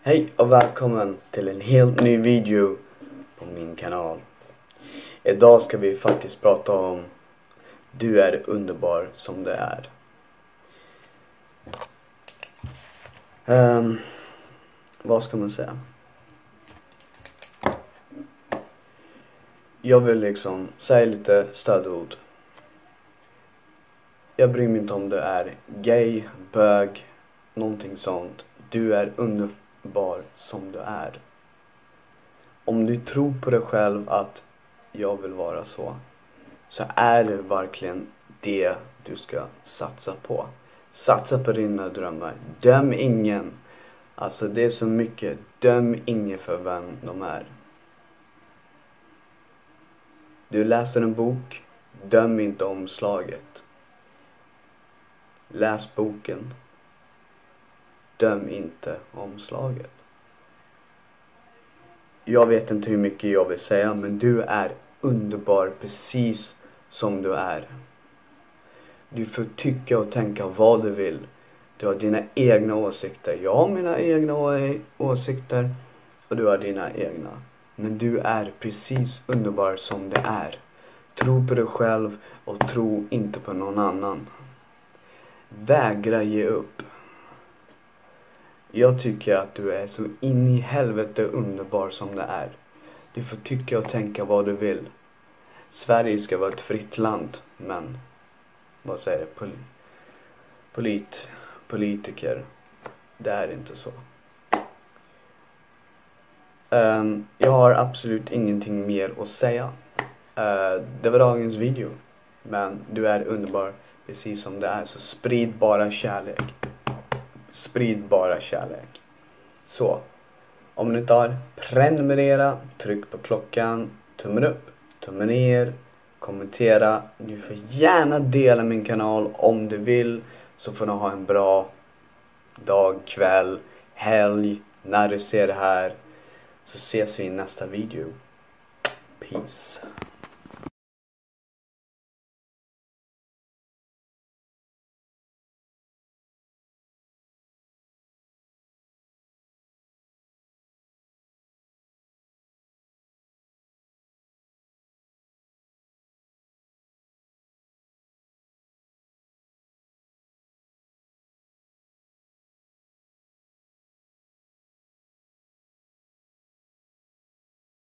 Hej och välkommen till en helt ny video på min kanal. Idag ska vi faktiskt prata om du är underbar som du är. Vad ska man säga? Jag vill säga lite stödord. Jag bryr mig inte om du är gay, bög, någonting sånt. Du är underbar som du är. Om du tror på dig själv att jag vill vara så är det verkligen det du ska satsa på. Satsa på dina drömmar. Döm ingen. Alltså det är så mycket. Döm ingen för vem de är. Du läser en bok. Döm inte omslaget. Läs boken. Döm inte omslaget. Jag vet inte hur mycket jag vill säga, men du är underbar precis som du är. Du får tycka och tänka vad du vill. Du har dina egna åsikter. Jag har mina egna åsikter och du har dina egna. Men du är precis underbar som du är. Tro på dig själv och tro inte på någon annan. Vägra ge upp. Jag tycker att du är så in i helvete underbar som du är. Du får tycka och tänka vad du vill. Sverige ska vara ett fritt land, men vad säger politiker, det är inte så. Jag har absolut ingenting mer att säga. Det var dagens video. Men du är underbar precis som det är. Så sprid bara kärlek. Sprid bara kärlek. Så, om ni tar prenumerera, tryck på klockan, tummen upp, tummen ner, kommentera. Du får gärna dela min kanal om du vill, så får ni ha en bra dag, kväll, helg, när du ser det här. Så ses vi i nästa video. Peace.